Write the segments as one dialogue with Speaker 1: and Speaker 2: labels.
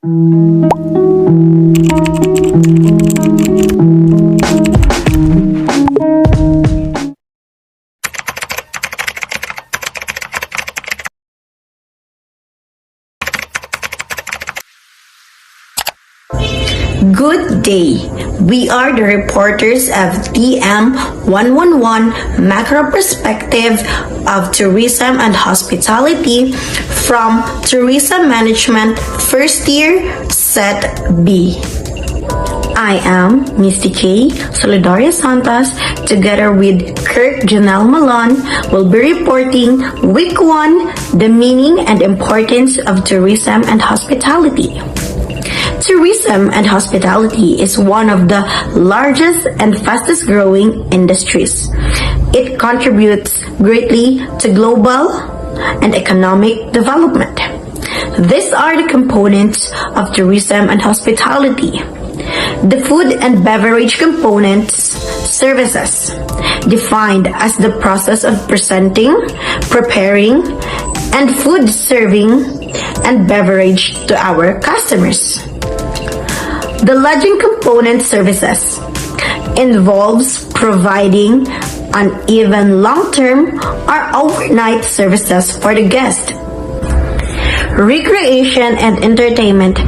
Speaker 1: Good day. We are the reporters of TM111 Macro Perspective of Tourism and Hospitality from Tourism Management First Year Set B. I am Misty K. Solidaria Santos, together with Kirk Janelle Malon, will be reporting Week 1, the meaning and importance of tourism and hospitality. Tourism and hospitality is one of the largest and fastest growing industries. It contributes greatly to global and economic development. These are the components of tourism and hospitality. The food and beverage components, services, defined as the process of presenting, preparing, and food serving and beverage to our customers. The lodging component services involves providing uneven long-term or overnight services for the guest. Recreation and entertainment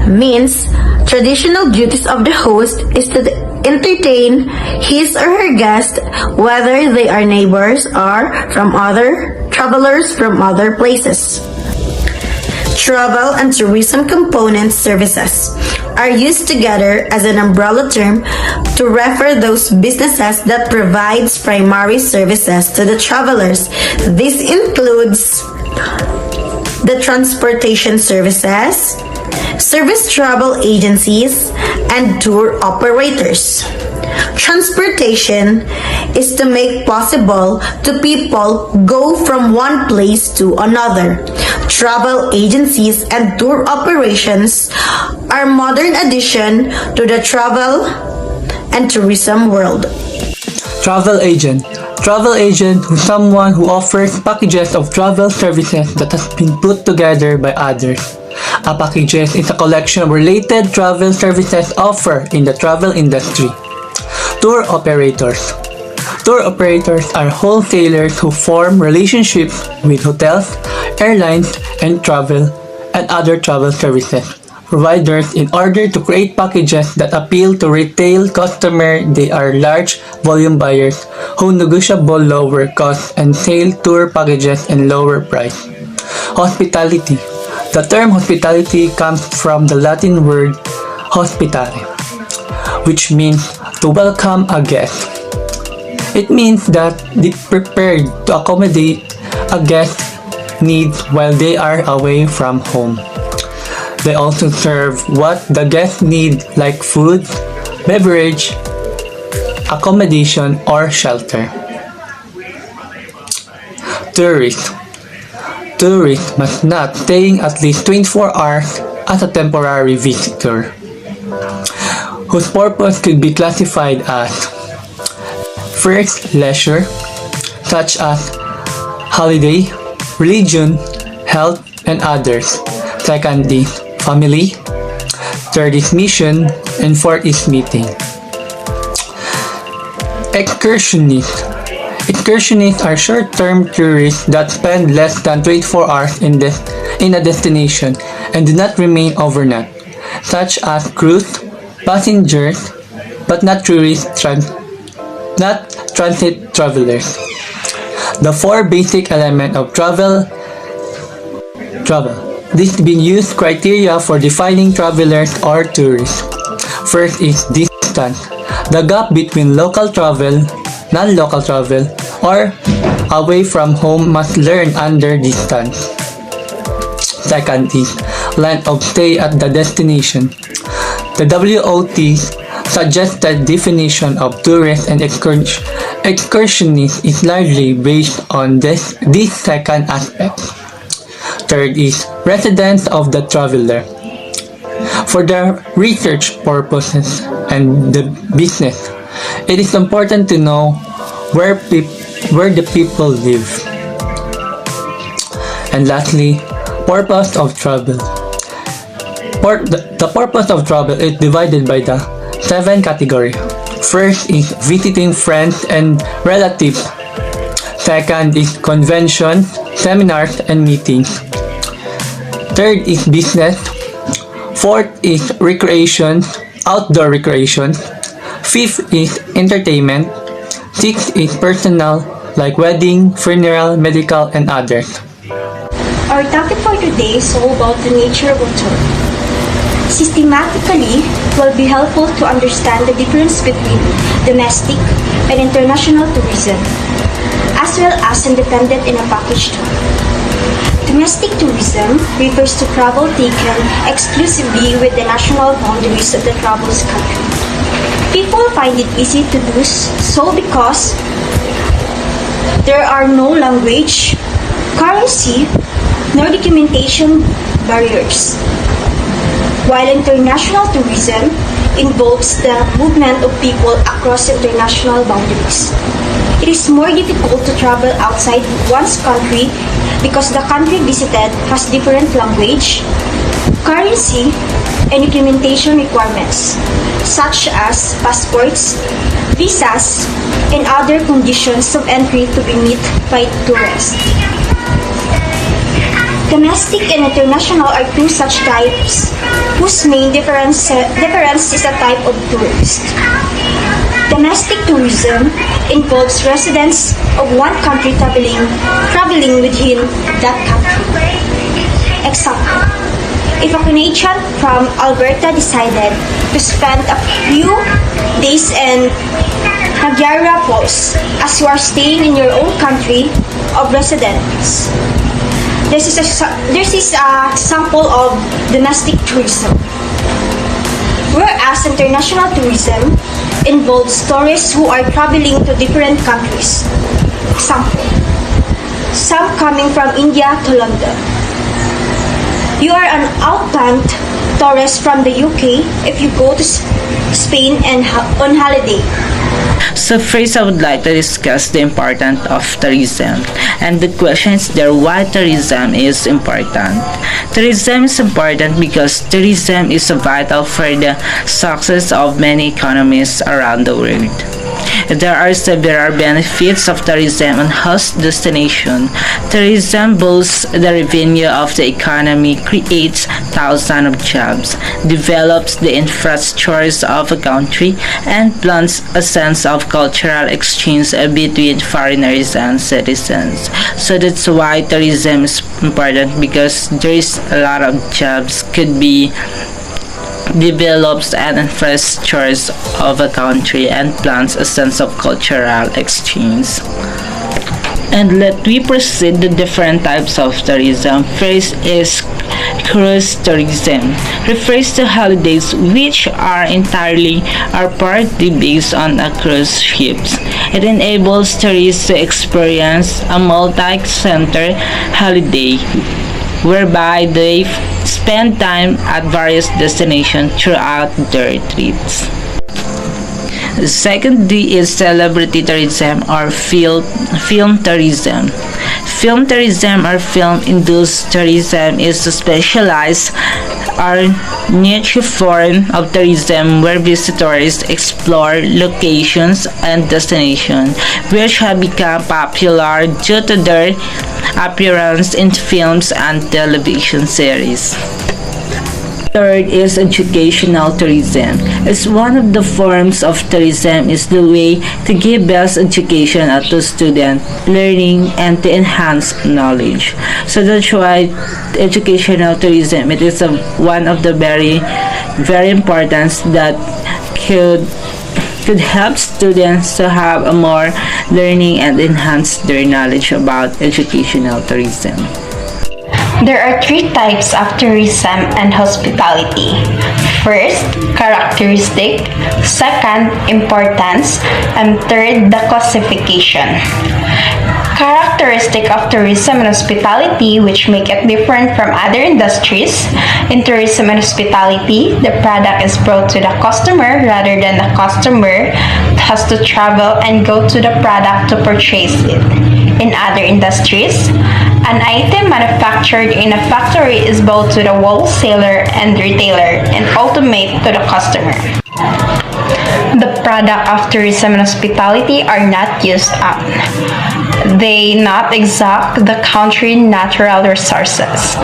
Speaker 1: means traditional duties of the host is to entertain his or her guest, whether they are neighbors or from other travelers from other places. Travel and tourism component services are used together as an umbrella term to refer those businesses that provides primary services to the travelers. This includes the transportation services, service travel agencies, and tour operators. Transportation is to make possible to people go from one place to another. Travel agencies and tour operations are modern addition to the travel and tourism world.
Speaker 2: Travel agent. Travel agent is someone who offers packages of travel services that has been put together by others. A packages is a collection of related travel services offered in the travel industry. Tour operators. Tour operators are wholesalers who form relationships with hotels, airlines, and other travel services providers in order to create packages that appeal to retail customers. They are large volume buyers who negotiable lower costs and sell tour packages and lower price. Hospitality. The term hospitality comes from the Latin word hospitare, which means to welcome a guest. It means that they prepared to accommodate a guest's needs while they are away from home. They also serve what the guests need, like food, beverage, accommodation, or shelter. Tourists. Tourists must not staying at least 24 hours as a temporary visitor, whose purpose could be classified as first, leisure, such as holiday, religion, health, and others. Second is family. Third is mission. And fourth is meeting. Excursionists. Excursionists are short-term tourists that spend less than 24 hours in a destination and do not remain overnight, such as cruise passengers, but not transit travelers. The four basic elements of travel. These been used criteria for defining travelers or tourists. First is distance. The gap between local travel, non-local travel, or away from home must learn under distance. Second is length of stay at the destination. The WOT suggested definition of tourist and excursionist is largely based on this second aspect. Third is residence of the traveler. For the research purposes and the business, it is important to know where the people live. And lastly, purpose of travel. The purpose of travel is divided by the 7 categories. First is visiting friends and relatives. Second is conventions, seminars, and meetings. Third is business. Fourth is recreation, outdoor recreation. Fifth is entertainment. Sixth is personal, like wedding, funeral, medical, and others.
Speaker 1: Our topic for today is all about the nature of a tour. Systematically, it will be helpful to understand the difference between domestic and international tourism, as well as independent and a package tour. Domestic tourism refers to travel taken exclusively with the national boundaries of the travel's country. People find it easy to do so because there are no language, currency, nor documentation barriers. While international tourism involves the movement of people across international boundaries. It is more difficult to travel outside one's country because the country visited has different language, currency, and documentation requirements, such as passports, visas, and other conditions of entry to be met by tourists. Domestic and international are two such types, whose main difference is the type of tourist. Domestic tourism involves residents of one country traveling within that country. Example, if a Canadian from Alberta decided to spend a few days in Niagara Falls as you are staying in your own country of residence, this is a sample of domestic tourism. Whereas international tourism involves tourists who are traveling to different countries. Example, some coming from India to London. You are an outbound tourist from the UK if you go to Spain and on holiday.
Speaker 3: So first, I would like to discuss the importance of tourism. And the question is there why tourism is important. Tourism is important because tourism is vital for the success of many economies around the world. There are several benefits of tourism on host destination. Tourism boosts the revenue of the economy, creates thousands of jobs, develops the infrastructures of a country, and plants a sense of cultural exchange between foreigners and citizens. So that's why tourism is important, because there is a lot of jobs could be develops and infrastructures of a country and plants a sense of cultural exchange. And let we proceed the different types of tourism. First is cruise tourism. Refers to holidays which are entirely or partly based on a cruise ships. It enables tourists to experience a multi-center holiday whereby they spend time at various destinations throughout their trips. Secondly is celebrity tourism or film tourism. Film tourism or film-induced tourism is a specialized or niche form of tourism where visitors explore locations and destinations which have become popular due to their appearance in films and television series. Third is educational tourism. It's one of the forms of tourism is the way to give best education to students, learning and to enhance knowledge. So that's why educational tourism, it is one of the very important that could help students to have a more learning and enhance their knowledge about educational tourism.
Speaker 1: There are three types of tourism and hospitality. First, characteristic. Second, importance. And third, the classification. Characteristic of tourism and hospitality which make it different from other industries. In tourism and hospitality, the product is brought to the customer rather than the customer has to travel and go to the product to purchase it. In other industries,
Speaker 4: An item manufactured in a factory is both to the wholesaler and retailer and ultimate to the customer. The product of tourism and hospitality are not used up. They not exact the country's natural resources.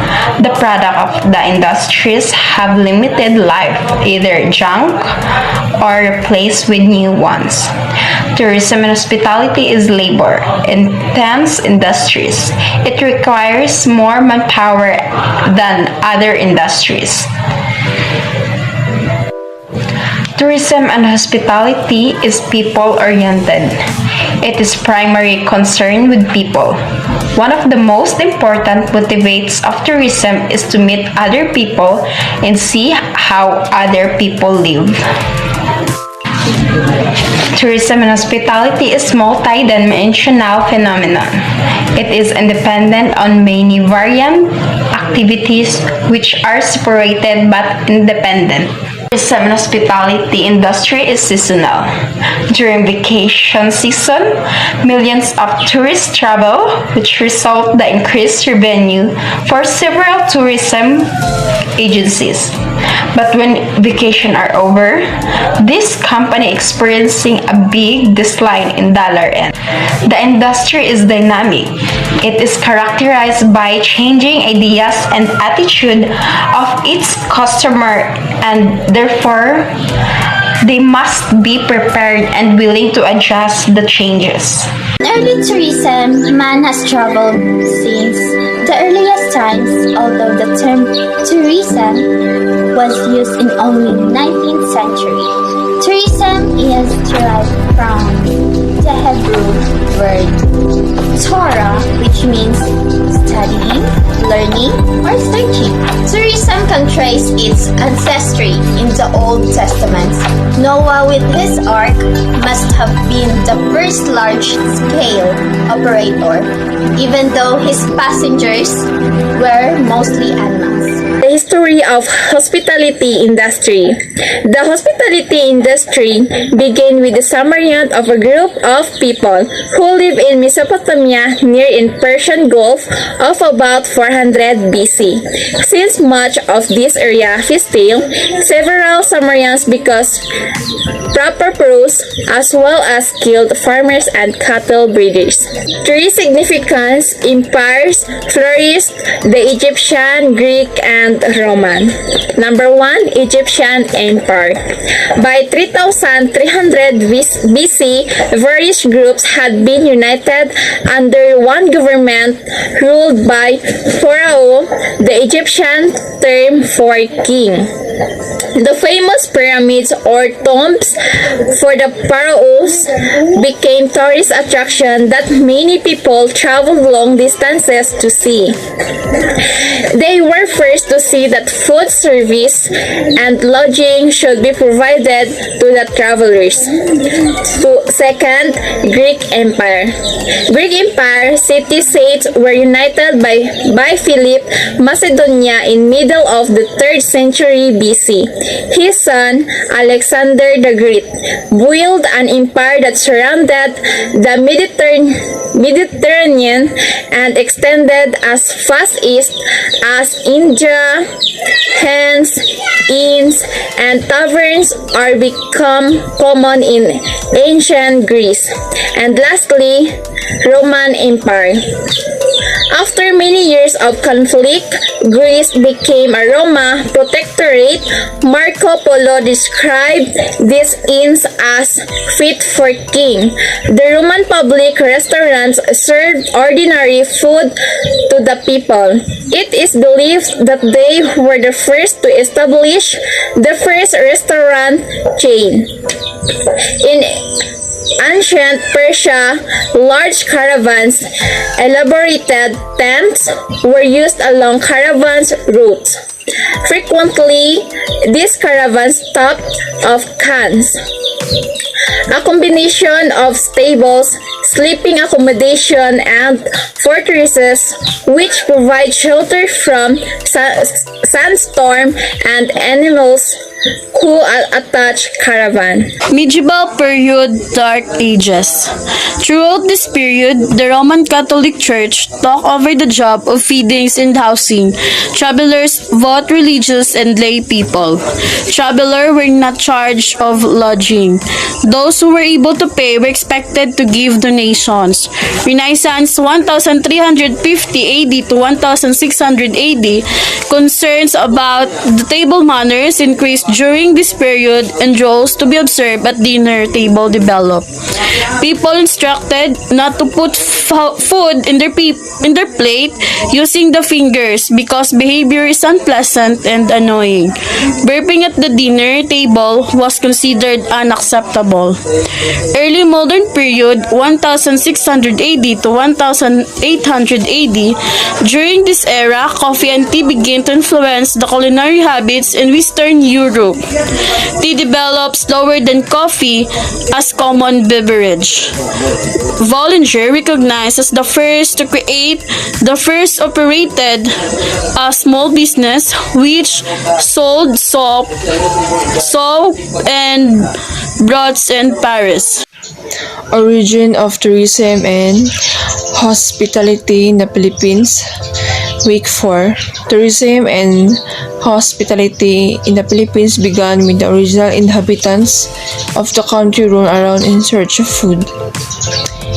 Speaker 4: The product of the industries have limited life, either junk or replaced with new ones. Tourism and hospitality is labor-intense industries. It requires more manpower than other industries. Tourism and hospitality is people-oriented. It is primarily concerned with people. One of the most important motivates of tourism is to meet other people and see how other people live. Tourism and hospitality is multi-dimensional phenomenon. It is independent on many variant activities which are separated but independent. Tourism and hospitality industry is seasonal. During vacation season, millions of tourists travel, which result the increased revenue for several tourism agencies. But when vacation are over, this company experiencing a big decline in dollar end. The industry is dynamic. It is characterized by changing ideas and attitude of its customer, and therefore they must be prepared and willing to adjust the changes.
Speaker 5: In early tourism, man has traveled since the earliest times, although the term tourism was used in only 19th century. Tourism is derived from the Hebrew word Torah, which means studying, learning, or searching. Tourism can trace its ancestry in the Old Testament. Noah with his ark must have been the first large-scale operator, even though his passengers were mostly animals.
Speaker 6: The history of hospitality industry. The hospitality industry began with the Sumerian of a group of people who lived in Mesopotamia near in Persian Gulf of about 400 BC. Since much of this area is still, several Sumerians because proper prose as well as skilled farmers and cattle breeders. Three significant empires flourished: the Egyptian, Greek, and Roman. Number 1, Egyptian Empire. By 3300 BC, various groups had been united under one government ruled by Pharaoh, the Egyptian term for king. The famous pyramids or tombs for the pharaohs became tourist attraction that many people traveled long distances to see. They were first to see that food service and lodging should be provided to the travelers. Second, Greek Empire. Greek Empire city Seait were united by Philip Macedonia in middle of the 3rd century BC. His son, Alexander the Great, built an empire that surrounded the Mediterranean and extended as far east as India. Hence, inns and taverns are become common in ancient Greece. And lastly, Roman Empire. After many years of conflict, Greece became a Roma protectorate. Marco Polo described these inns as fit for king. The Roman public restaurants served ordinary food to the people. It is believed that they were the first to establish the first restaurant chain. In ancient Persia, large caravans, elaborated tents were used along caravans routes. Frequently, these caravans stopped off khans. A combination of stables, sleeping accommodation, and fortresses which provide shelter from sandstorm and animals who attached caravan.
Speaker 7: Medieval period, Dark Ages. Throughout this period, the Roman Catholic Church took over the job of feeding and housing travelers, both religious and lay people. Travelers were not charged of lodging. Those who were able to pay were expected to give donations. Renaissance 1350 AD to 1600 AD, concerns about the table manners increased during this period, and rules to be observed at dinner table developed. People instructed not to put food in their plate using the fingers because behavior is unpleasant and annoying. Burping at the dinner table was considered unacceptable. Early modern period 1600 AD to 1800 AD. During this era, coffee and tea began to influence the culinary habits in Western Europe. Tea developed slower than coffee as common beverage. Bollinger, recognized as the first to create the first operated a small business which sold soap and broths in Paris.
Speaker 8: Origin of tourism and hospitality in the Philippines. Week 4. Tourism and hospitality in the Philippines began with the original inhabitants of the country roaming around in search of food.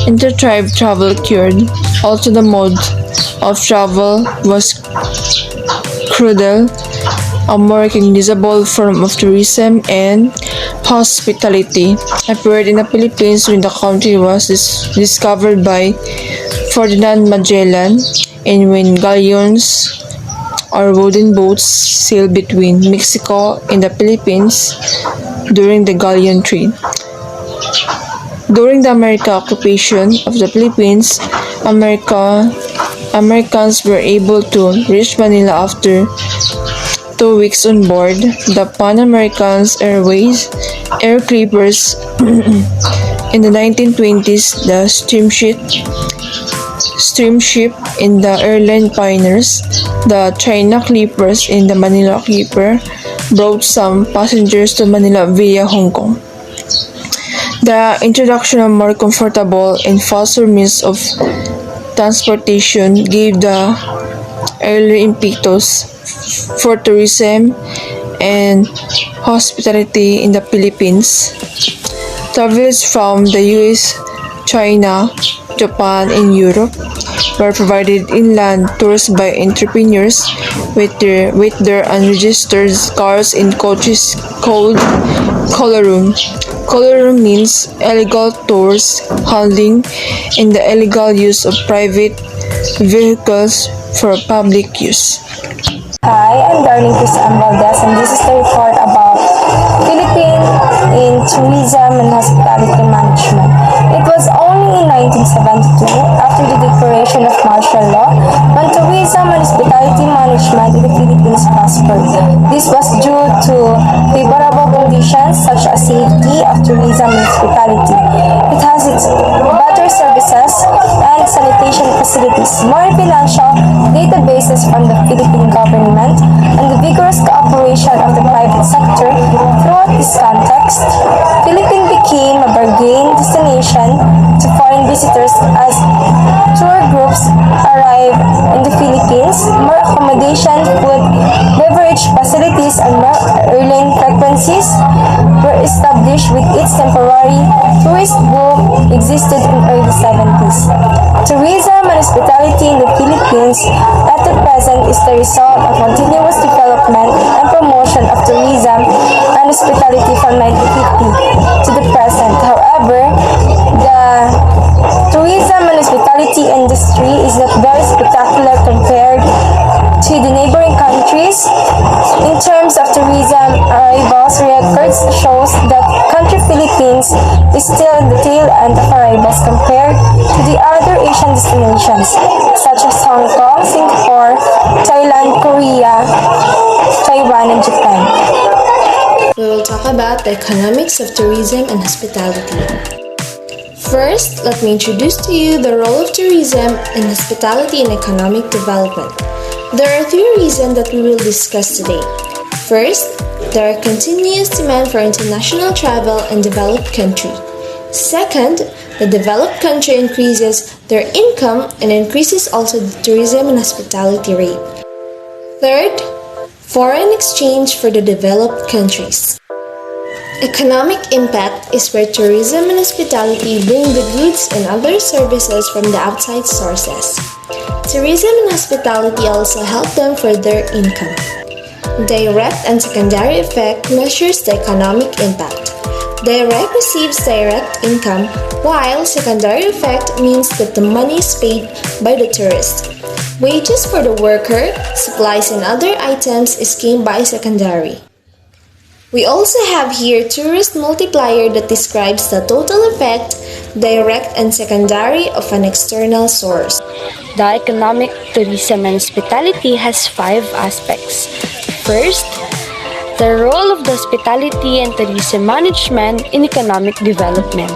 Speaker 8: Inter-tribe travel occurred. Also, the mode of travel was crucial, a more recognizable form of tourism and hospitality appeared in the Philippines when the country was discovered by Ferdinand Magellan, and when galleons or wooden boats sailed between Mexico and the Philippines during the galleon trade. During the American occupation of the Philippines, Americans were able to reach Manila after 2 weeks on board the Pan American Airways air clippers. In the 1920s, the steamship in the airline pioneers, the China Clippers and the Manila Clipper, brought some passengers to Manila via Hong Kong. The introduction of more comfortable and faster means of transportation gave the early impetus for tourism and hospitality in the Philippines. Travelers from the US, China, Japan, and Europe were provided inland tours by entrepreneurs with their unregistered cars and coaches called colorum. Colorum means illegal tours, handling, and the illegal use of private vehicles for public use.
Speaker 9: Hi, I'm Darlene Crisan Valdez, and this is the report about Philippines in tourism and hospitality management. It was only in 1972, after the declaration of martial law, when tourism and hospitality management in the Philippines prospered. This was due to favorable conditions such as safety of tourism and hospitality. It has its better services and sanitation facilities, more financial databases from the Philippine government, and the vigorous cooperation of the private sector. Throughout this context, Philippines became a bargain destination to foreign visitors as tour groups arrived in the Philippines. More accommodation, food, beverage facilities, and more airline frequencies were established with its temporary tourist boom existed in early 70s. Tourism and hospitality in the Philippines at the present is the result of continuous development and promotion of tourism and hospitality from 1950 to the present. However, the tourism and hospitality industry is not very spectacular compared to the neighboring countries. In terms of tourism arrivals, records shows that country Philippines is still in the tail end of arrivals compared to the other Asian destinations such as Hong Kong, Singapore, Thailand, Korea, Taiwan, and Japan.
Speaker 10: We will talk about the economics of tourism and hospitality. First, let me introduce to you the role of tourism and hospitality in economic development. There are 3 reasons that we will discuss today. First, there are continuous demand for international travel in developed country. Second, the developed country increases their income and increases also the tourism and hospitality rate. Third, foreign exchange for the developed countries. Economic impact is where tourism and hospitality bring the goods and other services from the outside sources. Tourism and hospitality also help them for their income. Direct and secondary effect measures the economic impact. Direct receives direct income, while secondary effect means that the money is paid by the tourist. Wages for the worker, supplies and other items is gained by secondary. We also have here tourist multiplier that describes the total effect, direct and secondary, of an external source.
Speaker 11: The economic tourism and hospitality has 5 aspects. First, the role of the hospitality and tourism management in economic development.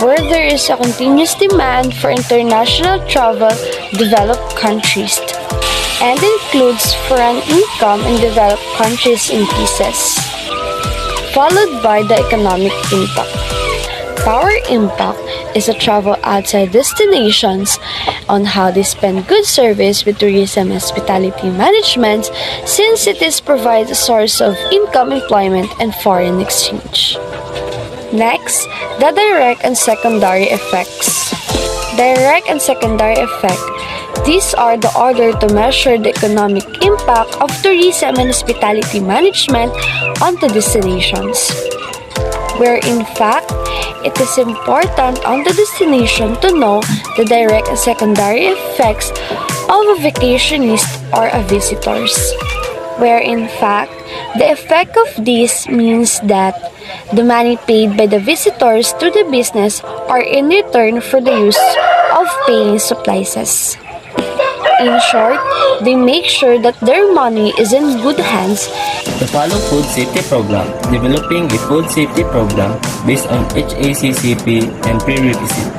Speaker 11: Where there is a continuous demand for international travel, developed countries, and includes foreign income in developed countries increases, followed by the economic impact. Power impact is a travel outside destinations on how they spend good service with tourism and hospitality management, since it is provides a source of income, employment, and foreign exchange. Next, the direct and secondary effects. Direct and secondary effect. These are the order to measure the economic impact of tourism and hospitality management onto destinations, where in fact, it is important on the destination to know the direct and secondary effects of a vacationist or a visitors, where in fact, the effect of this means that the money paid by the visitors to the business are in return for the use of paying supplies. In short, they make sure that their money is in good hands.
Speaker 12: To follow food safety program, developing a food safety program based on HACCP and prerequisite.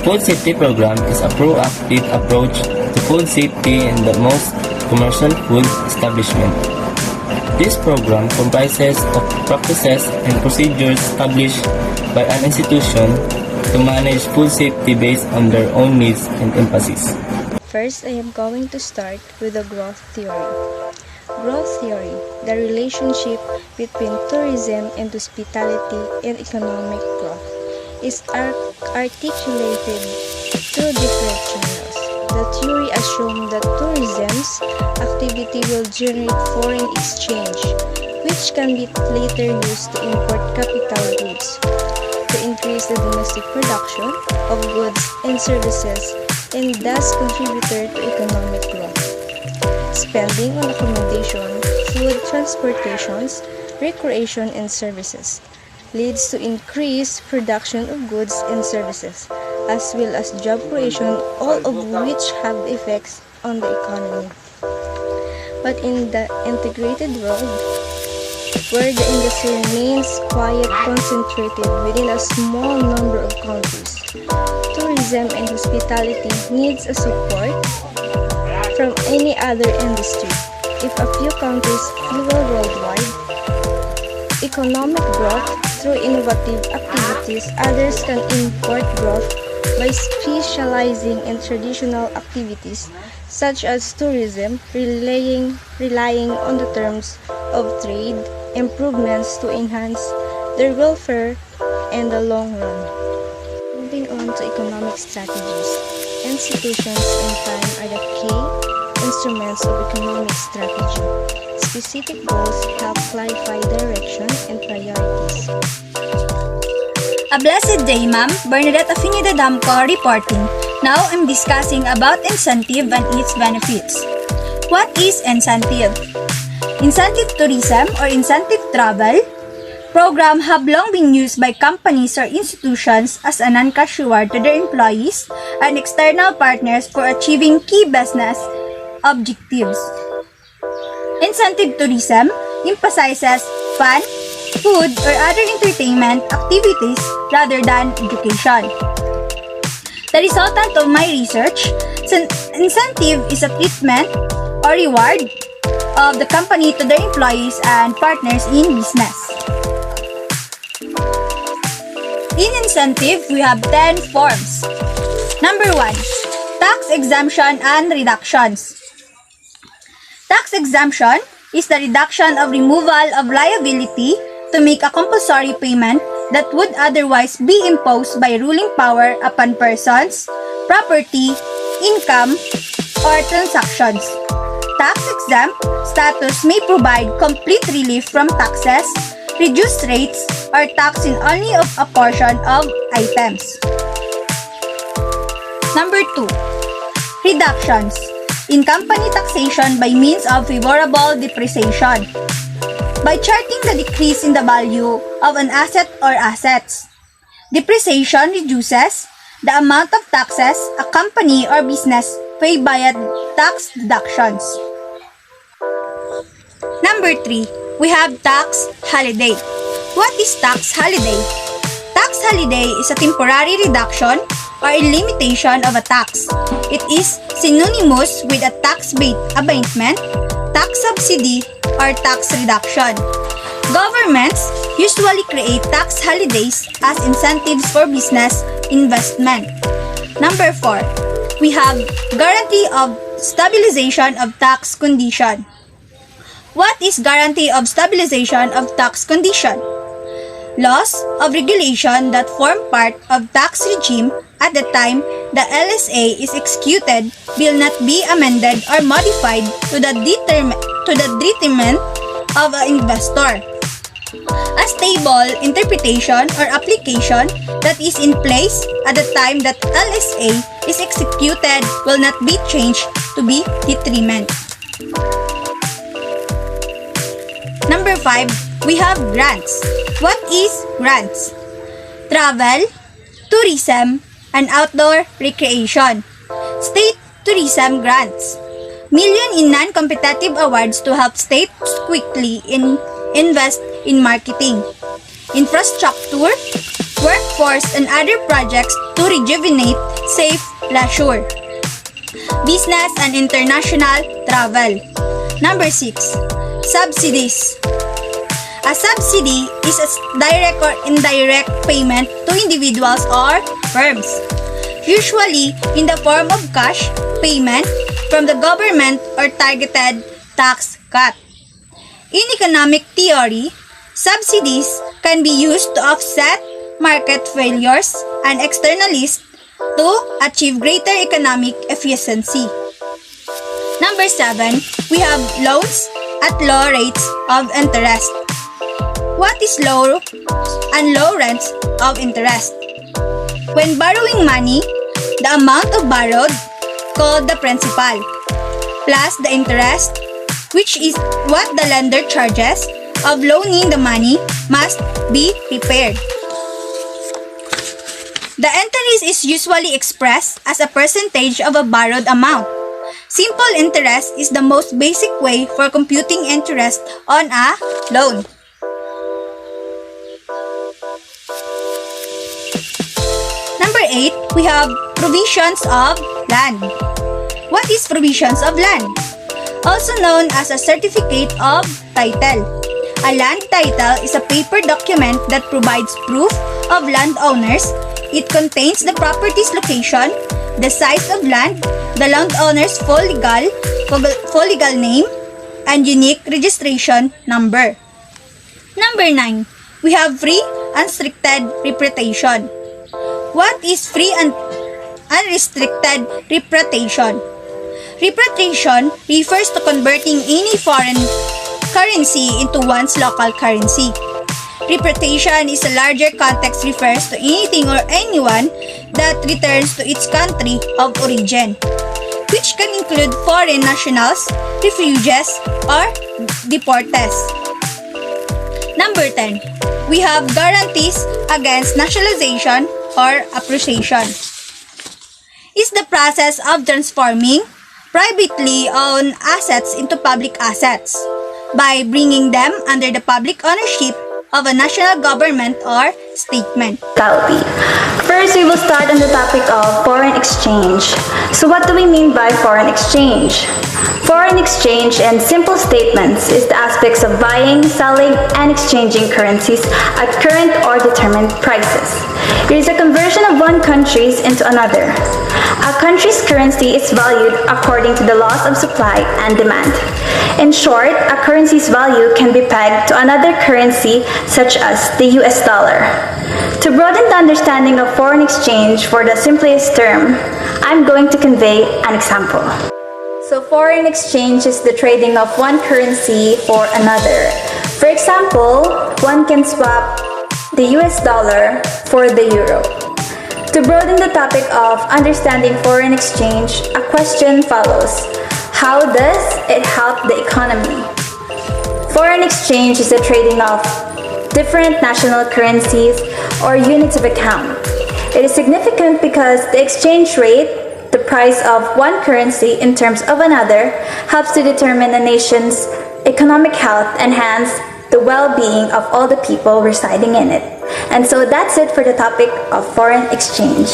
Speaker 12: Food safety program is a proactive approach to food safety in the most commercial food establishment. This program comprises of practices and procedures established by an institution to manage food safety based on their own needs and emphasis.
Speaker 13: First, I am going to start with the growth theory. Growth theory, the relationship between tourism and hospitality and economic growth, is articulated through different channels. The theory assumes that tourism's activity will generate foreign exchange, which can be later used to import capital goods, to increase the domestic production of goods and services, and thus contributor to economic growth. Spending on accommodation, food, transportations, recreation, and services leads to increased production of goods and services, as well as job creation, all of which have effects on the economy. But in the integrated world, where the industry remains quiet, concentrated within a small number of countries, tourism and hospitality needs a support from any other industry. If a few countries fuel worldwide economic growth through innovative activities, others can import growth by specializing in traditional activities such as tourism, relying on the terms of trade improvements to enhance their welfare in the long run. Moving on to economic strategies. Institutions and time are the key instruments of economic strategy. Specific goals help clarify direction and priorities.
Speaker 14: A blessed day, Ma'am. Bernadette Afinida Damco reporting. Now I'm discussing about incentive and its benefits. What is incentive? Incentive tourism or incentive travel program have long been used by companies or institutions as a non-cash reward to their employees and external partners for achieving key business objectives. Incentive tourism emphasizes fun, food, or other entertainment activities rather than education. The resultant of my research, incentive is a treatment or reward of the company to their employees and partners in business. In incentive, we have 10 forms. Number 1. Tax exemption and reductions. Tax exemption is the reduction of removal of liability to make a compulsory payment that would otherwise be imposed by ruling power upon persons, property, income, or transactions. Tax-exempt status may provide complete relief from taxes, reduced rates, or tax in only of a portion of items. Number 2. Reductions in company taxation by means of favorable depreciation. By charting the decrease in the value of an asset or assets, depreciation reduces the amount of taxes a company or business pay via tax deductions. Number 3. We have tax holiday. What is tax holiday? Tax holiday is a temporary reduction or limitation of a tax. It is synonymous with a tax abatement, tax subsidy, or tax reduction. Governments usually create tax holidays as incentives for business investment. Number 4. We have guarantee of stabilization of tax condition. What is guarantee of stabilization of tax condition? Laws of regulation that form part of tax regime at the time the LSA is executed will not be amended or modified to the detriment of an investor. A stable interpretation or application that is in place at the time that LSA is executed will not be changed to be detriment. Number 5, we have grants. What is grants? Travel, tourism, and outdoor recreation. State tourism grants. Million in non-competitive awards to help states quickly invest in marketing, infrastructure, workforce, and other projects to rejuvenate safe leisure. Business and international travel. Number 6. Subsidies. A subsidy is a direct or indirect payment to individuals or firms, usually in the form of cash payment from the government or targeted tax cut. In economic theory, subsidies can be used to offset market failures and externalities to achieve greater economic efficiency. Number 7, we have loans at low rates of interest. What is low and low rates of interest? When borrowing money, the amount of borrowed, called the principal, plus the interest, which is what the lender charges of loaning the money, must be repaid. The interest is usually expressed as a percentage of a borrowed amount. Simple interest is the most basic way for computing interest on a loan. Number 8, we have provisions of land. What is provisions of land? Also known as a certificate of title. A land title is a paper document that provides proof of landowners. It contains the property's location, the size of land, the landowner's full legal name, and unique registration number. Number 9, we have free unrestricted reputation. What is free and unrestricted reputation? Repatriation refers to converting any foreign currency into one's local currency. Repatriation is a larger context, refers to anything or anyone that returns to its country of origin, which can include foreign nationals, refugees, or deportees. Number 10, we have guarantees against nationalization or appreciation. Is the process of transforming privately owned assets into public assets by bringing them under the public ownership of a national government or statement. First, we will start on the topic of foreign exchange. So what do we mean by foreign exchange? Foreign exchange, in simple statements, is the aspects of buying, selling, and exchanging currencies at current or determined prices. It is a conversion of one country's into another. A country's currency is valued according to the laws of supply and demand. In short, a currency's value can be pegged to another currency, such as the US dollar. To broaden the understanding of foreign exchange for the simplest term, I'm going to convey an example. So foreign exchange is the trading of one currency for another. For example, one can swap the US dollar for the euro. To broaden the topic of understanding foreign exchange, a question follows. How does it help the economy? Foreign exchange is the trading of different national currencies or units of account. It is significant because the exchange rate, the price of one currency in terms of another, helps to determine a nation's economic health and hence the well-being of all the people residing in it. And so that's it for the topic of foreign exchange.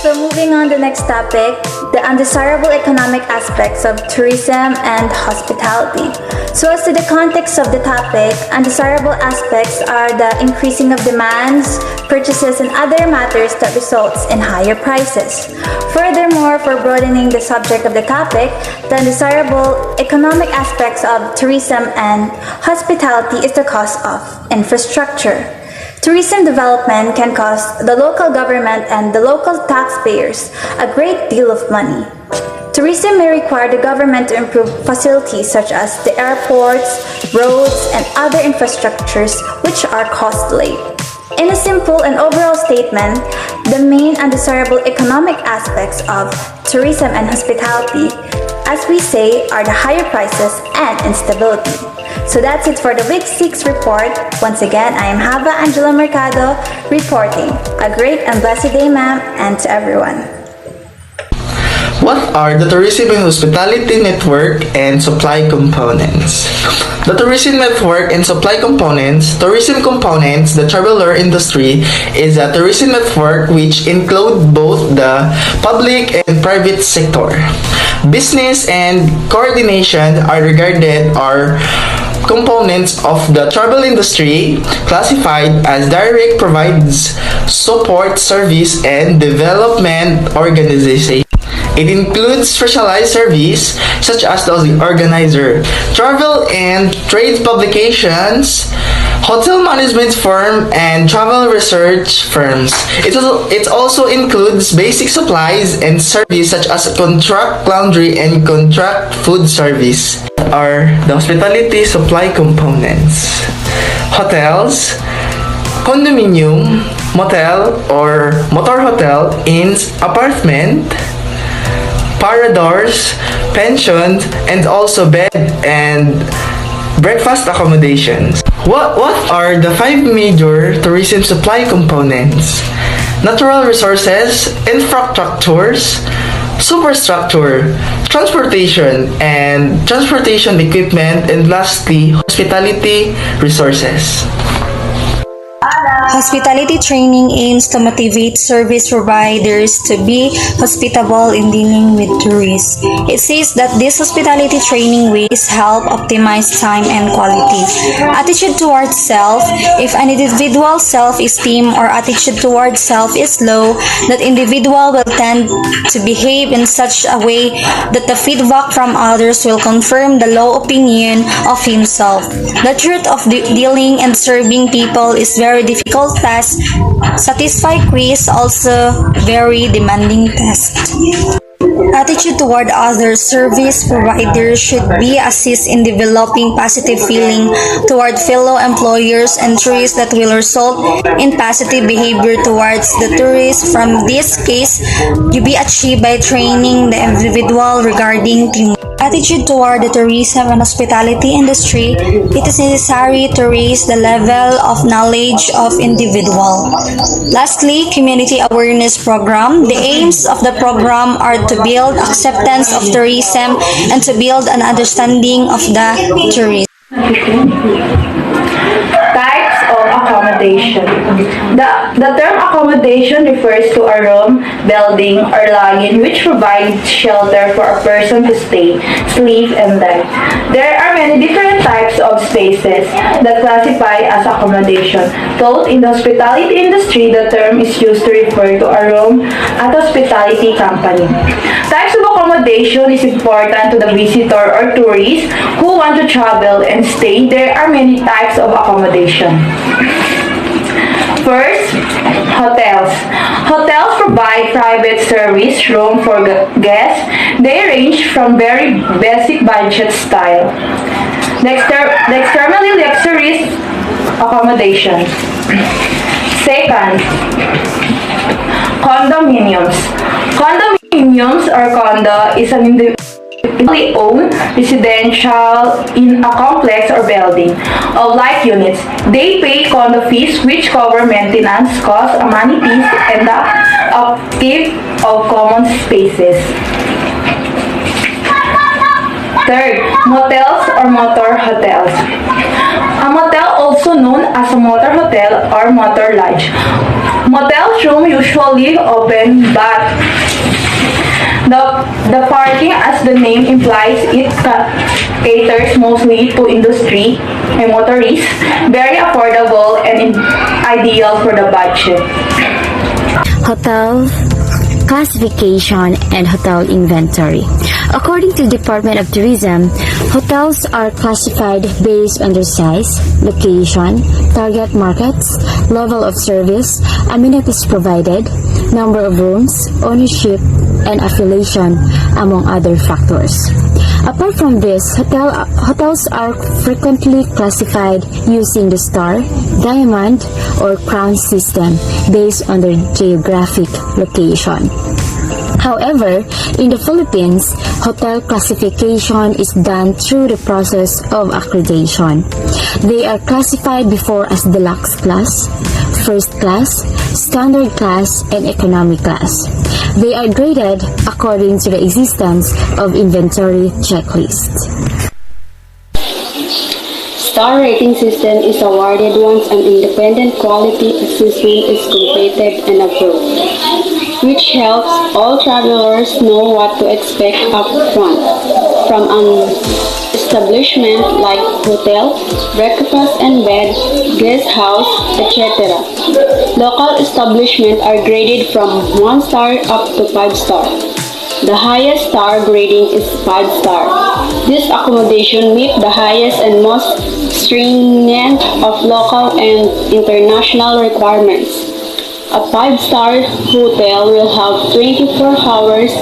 Speaker 14: So moving on to the next topic, the undesirable economic aspects of tourism and hospitality. So as to the context of the topic, undesirable aspects are the increasing of demands, purchases, and other matters that results in higher prices. Furthermore, for broadening the subject of the topic, the undesirable economic aspects of tourism and hospitality is the cost of infrastructure. Tourism development can cost the local government and the local taxpayers a great deal of money. Tourism may require the government to improve facilities such as the airports, roads, and other infrastructures which are costly. In a simple and overall statement, the main undesirable economic aspects of tourism and hospitality, as we say, are the higher prices and instability. So that's it for the Week 6 report. Once again, I am Hava Angela Mercado reporting. A great and blessed day, ma'am, and to everyone.
Speaker 15: What are the tourism and hospitality network and supply components? The tourism network and supply components. Tourism components, the traveler industry, is a tourism network which include both the public and private sector. Business and coordination are regarded are components of the travel industry classified as direct provides support service and development organization. It includes specialized service such as the organizer, travel and trade publications, hotel management firm, and travel research firms. It also includes basic supplies and service such as contract laundry and contract food service. Are the hospitality supply components. Hotels, condominium, motel or motor hotel, inns, apartment, paradors, pensions, and also bed and breakfast accommodations. What are the 5 major tourism supply components? Natural resources, infrastructures, superstructure, transportation and transportation equipment, and lastly, hospitality resources.
Speaker 16: Hospitality training aims to motivate service providers to be hospitable in dealing with tourists. It says that these hospitality training ways help optimize time and quality. Attitude towards self. If an individual self-esteem or attitude towards self is low, that individual will tend to behave in such a way that the feedback from others will confirm the low opinion of himself. The truth of dealing and serving people is very difficult task. Satisfy quiz also very demanding task. Attitude toward others. Service providers should be assist in developing positive feeling toward fellow employers and tourists that will result in positive behavior towards the tourists. From this case, you be achieved by training the individual regarding teamwork. Attitude toward the tourism and hospitality industry. It is necessary to raise the level of knowledge of individual. Lastly, community awareness program. The aims of the program are to build acceptance of tourism and to build an understanding of the tourism.
Speaker 17: Types of accommodation. accommodation. The term accommodation refers to a room, building, or lodging which provides shelter for a person to stay, sleep, and die. There are many different types of spaces that classify as accommodation. Though in the hospitality industry, the term is used to refer to a room at a hospitality company. Types of accommodation is important to the visitor or tourist who want to travel and stay. There are many types of accommodation. First, hotels. Hotels provide private service room for guests. They range from very basic budget style. Extremely luxurious accommodation. Second, condominiums. Condominiums or condo is an individually owned residential in a complex or building of like units. They pay condo fees which cover maintenance costs, amenities, and the upkeep of common spaces. Third, motels or motor hotels. A motel, also known as a motor hotel or motor lodge. Motel room usually open, but the parking, as the name implies, it caters mostly to industry and motorists, very affordable and ideal for the budget.
Speaker 18: Hotel classification and hotel inventory. According to the Department of Tourism, hotels are classified based on their size, location, target markets, level of service, amenities provided, number of rooms, ownership, and affiliation, among other factors. Apart from this, hotels are frequently classified using the star, diamond, or crown system based on their geographic location. However, in the Philippines, hotel classification is done through the process of accreditation. They are classified before as deluxe class, first class, standard class, and economy class. They are graded according to the existence of inventory checklists.
Speaker 11: Star rating system is awarded once an independent quality assessment is completed and approved, which helps all travelers know what to expect up front from an establishment like hotel, breakfast and bed, guest house, etc. Local establishments are graded from 1 star up to 5 star. The highest star grading is 5 star. This accommodation meets the highest and most stringent of local and international requirements. A 5-star hotel will have 24 hours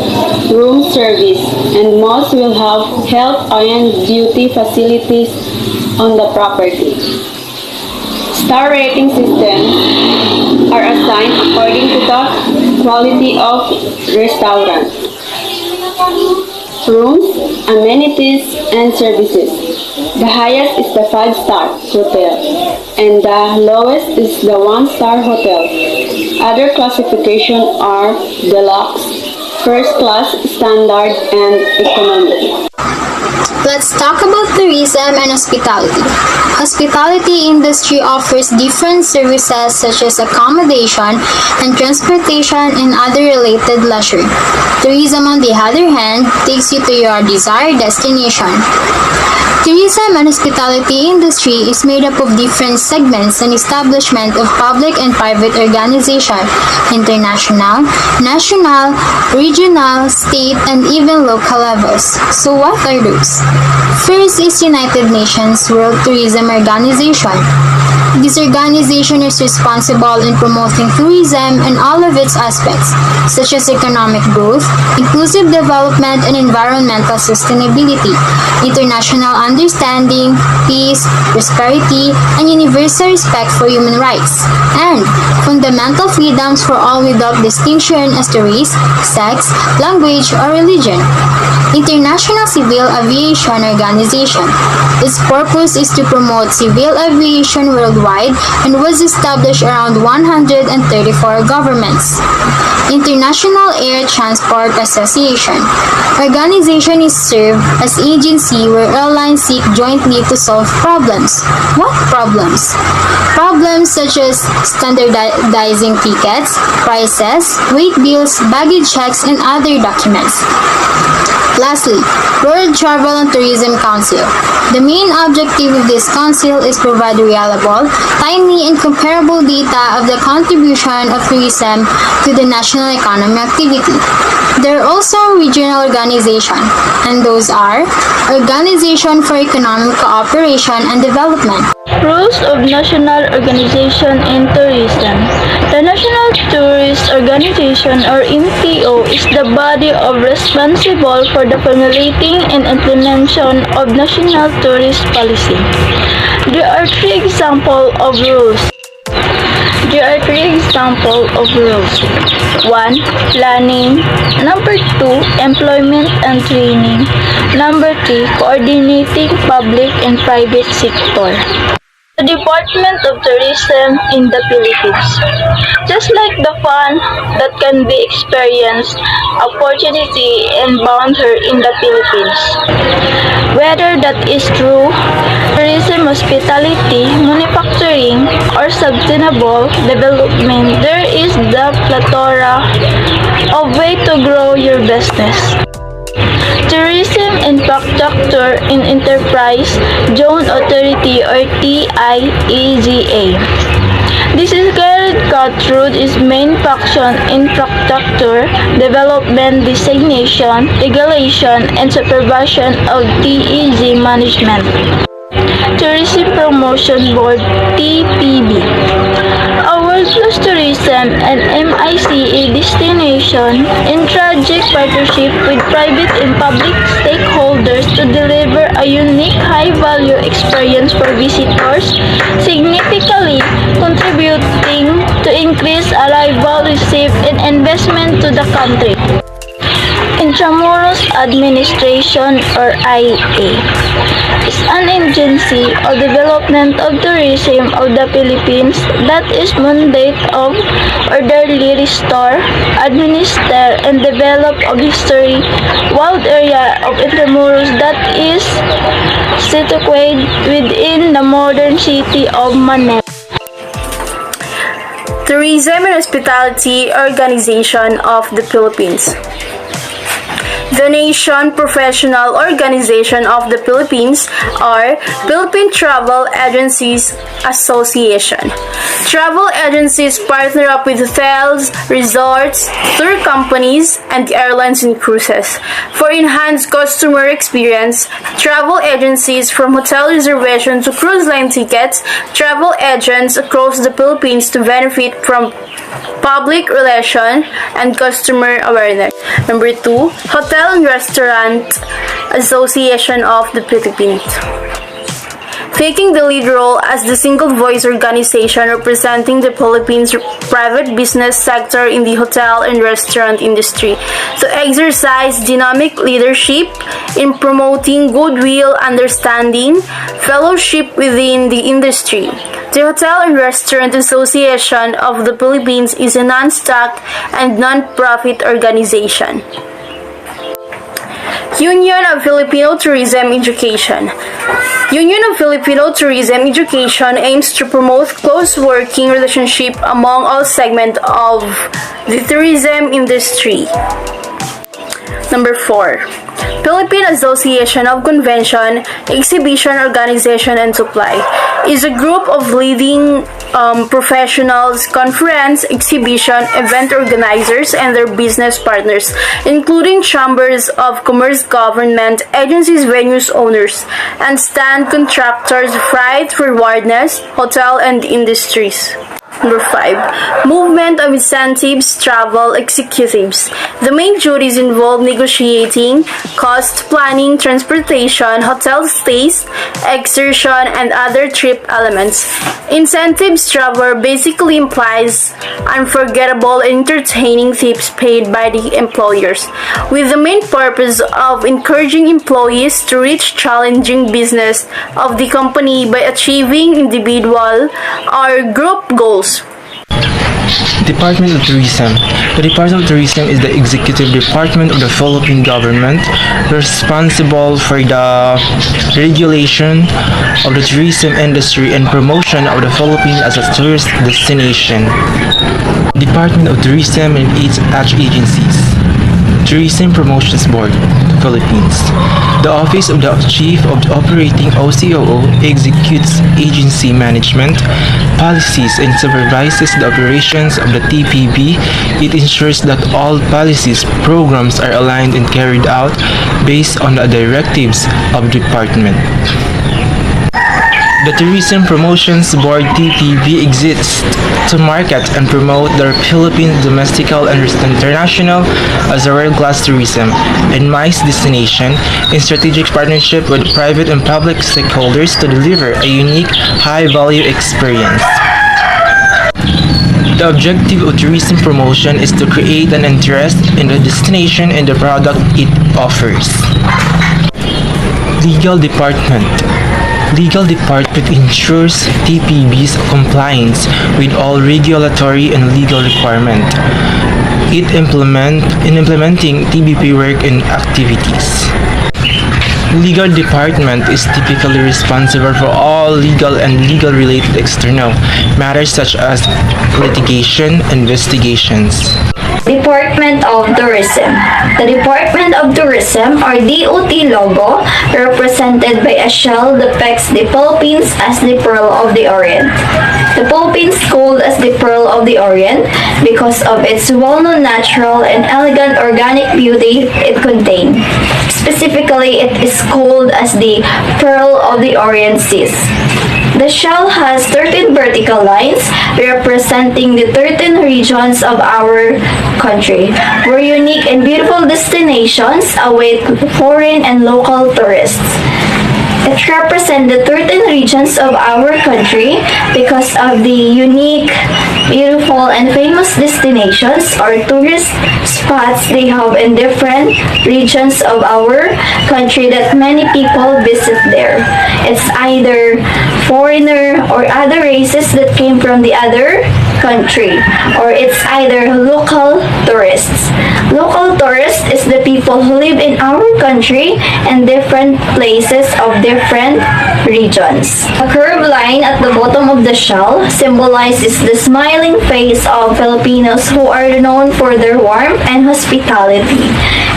Speaker 11: room service, and most will have health and beauty facilities on the property. Star rating systems are assigned according to the quality of restaurant, rooms, amenities, and services. The highest is the 5-star hotel, and the lowest is the 1-star hotel. Other classifications are deluxe, first class, standard, and economy.
Speaker 5: Let's talk about tourism and hospitality. Hospitality industry offers different services such as accommodation and transportation and other related leisure. Tourism, on the other hand, takes you to your desired destination. Tourism and hospitality industry is made up of different segments and establishment of public and private organizations, international, national, regional, state, and even local levels. So what are those? First is United Nations World Tourism Organization. This organization is responsible in promoting tourism and all of its aspects, such as economic growth, inclusive development, and environmental sustainability, international understanding, peace, prosperity, and universal respect for human rights, and fundamental freedoms for all without distinction as to race, sex, language, or religion. International Civil Aviation Organization. Its purpose is to promote civil aviation worldwide and was established around 134 governments. International Air Transport Association. Organization is served as agency where airlines seek jointly to solve problems. What problems? Problems such as standardizing tickets, prices, weight bills, baggage checks, and other documents. Lastly, World Travel and Tourism Council. The main objective of this council is provide reliable, timely, and comparable data of the contribution of tourism to the national economic activity. There are also regional organizations, and those are Organization for Economic Cooperation and Development.
Speaker 19: Rules of National Organization in Tourism. The National Tourist Organization or NTO is the body of responsible for the formulating and implementation of national tourist policy. There are three examples of rules. 1. Planning. 2. Employment and training. 3. Coordinating public and private sector. The Department of Tourism in the Philippines. Just like the fun that can be experienced, opportunity and boundary in the Philippines. Whether that is through tourism, hospitality, manufacturing, or sustainable development, there is the plethora of way to grow your business. Tourism Infrastructure and Enterprise Zone Authority or TIAZA. This is carried out through its main function infrastructure, development, designation, regulation, and supervision of TEZ management. Tourism Promotion Board TPB. A world-class tourism and MICA destination in strategic partnership with private and public stakeholders to deliver a unique high-value experience for visitors, significantly contributing to increase arrival, receipt, and investment to the country. Intramuros Administration or IA is an agency of development of tourism of the Philippines that is mandate of orderly restore, administer, and develop a history wild area of Intramuros that is situated within the modern city of Manila.
Speaker 20: Tourism and Hospitality Organization of the Philippines. The Nation Professional Organization of the Philippines or Philippine Travel Agencies Association. Travel agencies partner up with hotels, resorts, tour companies, and airlines and cruises. For enhanced customer experience, travel agencies from hotel reservation to cruise line tickets, travel agents across the Philippines to benefit from public relation and customer awareness. 2. Hotel and Restaurant Association of the Philippines. Taking the lead role as the single voice organization representing the Philippines private business sector in the hotel and restaurant industry to exercise dynamic leadership in promoting goodwill, understanding, fellowship within the industry. The Hotel and Restaurant Association of the Philippines is a non-stock and non-profit organization. Union of Filipino Tourism Education. Union of Filipino Tourism Education aims to promote close working relationship among all segments of the tourism industry. 4. Philippine Association of Convention, Exhibition, Organization, and Supply is a group of leading professionals, conference, exhibition, event organizers, and their business partners, including chambers of commerce, government, agencies, venues, owners, and stand contractors, freight forwarders, hotel, and industries. 5. Movement of incentives, travel executives. The main duties involve negotiating, cost planning, transportation, hotel stays, exertion, and other trip elements. Incentives travel basically implies unforgettable and entertaining tips paid by the employers, with the main purpose of encouraging employees to reach challenging business of the company by achieving individual or group goals.
Speaker 21: Department of Tourism. The Department of Tourism is the executive department of the Philippine government responsible for the regulation of the tourism industry and promotion of the Philippines as a tourist destination. Department of Tourism and its agencies. Tourism Promotions Board, Philippines. The Office of the Chief of Operating OCOO executes agency management, policies, and supervises the operations of the TPB. It ensures that all policies, programs are aligned and carried out based on the directives of the department. The Tourism Promotions Board TPB exists to market and promote the Philippines domestical and international as a world-class tourism and MICE destination in strategic partnership with private and public stakeholders to deliver a unique, high-value experience. The objective of tourism promotion is to create an interest in the destination and the product it offers. Legal Department. Legal Department ensures TPB's compliance with all regulatory and legal requirements. In implementing TBP work and activities. Legal Department is typically responsible for all legal and legal-related external matters such as litigation, investigations.
Speaker 22: Department of Tourism. The Department of Tourism, or DOT logo, represented by a shell, depicts the Philippines as the Pearl of the Orient. The Philippines called as the Pearl of the Orient because of its well-known natural and elegant organic beauty it contained. Specifically, it is called as the Pearl of the Orient Seas. The shell has 13 vertical lines representing the 13 regions of our country, where unique and beautiful destinations await foreign and local tourists. It represents the 13 regions of our country because of the unique, beautiful, and famous destinations or tourist spots they have in different regions of our country that many people visit there. It's either foreigner or other races that came from the other country, or it's either local tourists. Local tourists is the people who live in our country and different places of different regions. A curved line at the bottom of the shell symbolizes the smiling face of Filipinos who are known for their warmth and hospitality.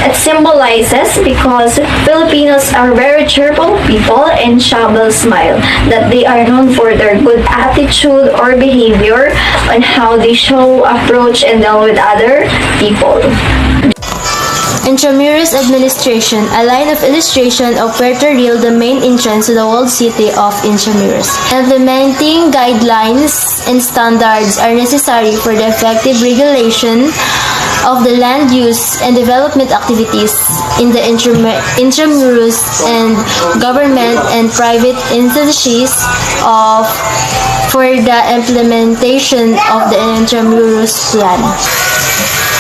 Speaker 22: It symbolizes because Filipinos are very cheerful people and shabal smile, that they are known for their good attitude or behavior on how they show, approach, and deal with other people.
Speaker 23: Intramuros Administration, a line of illustration of Puerto Real, the main entrance to the walled city of Intramuros. Implementing guidelines and standards are necessary for the effective regulation of the land use and development activities in the Intramuros, and government and private entities for the implementation of the Intramuros Plan.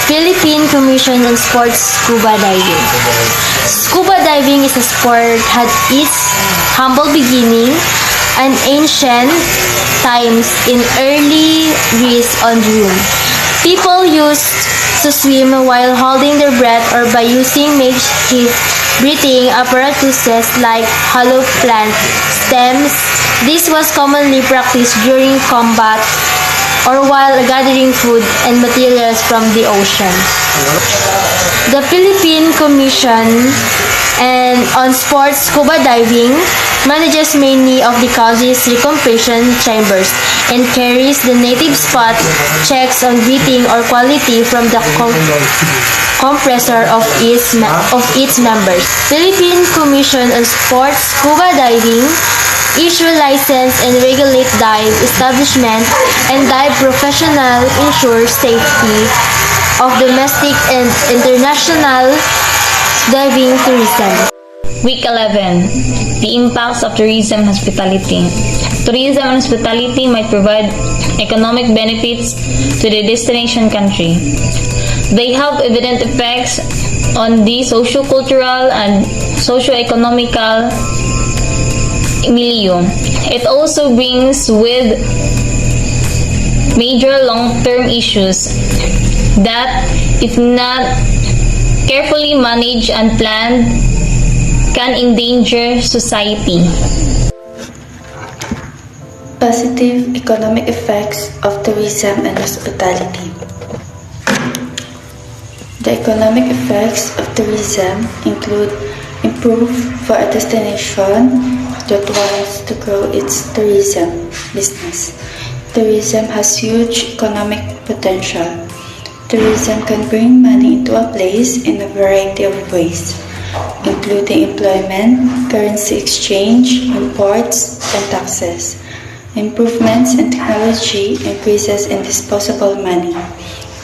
Speaker 23: Philippine Commission on Sports Scuba Diving. Scuba diving is a sport had its humble beginning in ancient times in early Greece on Rome. People used to swim while holding their breath or by using makeshift breathing apparatuses like hollow plant stems. This was commonly practiced during combat or while gathering food and materials from the ocean. The Philippine Commission on Sports Scuba Diving manages many of the country's recompression chambers and carries the native spot checks on breathing or quality from the compressor of its members. Philippine Commission on Sports Scuba Diving issue license and regulate dive establishment and dive professional, ensure safety of domestic and international diving tourism.
Speaker 24: Week 11. The impacts of tourism hospitality. Tourism and hospitality might provide economic benefits to the destination country. They have evident effects on the socio-cultural and socio-economical milieu. It also brings with major long-term issues that, if not carefully managed and planned, can endanger society.
Speaker 1: Positive economic effects of tourism and hospitality. The economic effects of tourism include improved for a destination that wants to grow its tourism business. Tourism has huge economic potential. Tourism can bring money into a place in a variety of ways, including employment, currency exchange, imports, and taxes. Improvements in technology, increases in disposable money,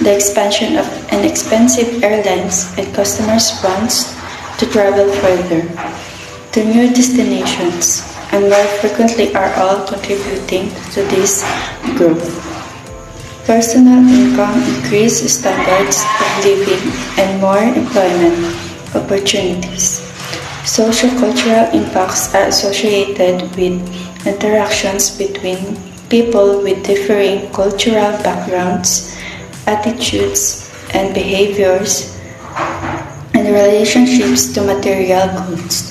Speaker 1: the expansion of inexpensive airlines, and customers' wants to travel further to new destinations, and more frequently are all contributing to this growth. Personal income increase, standards of living, and more employment opportunities. Social-cultural impacts are associated with interactions between people with differing cultural backgrounds, attitudes, and behaviors, and relationships to material goods.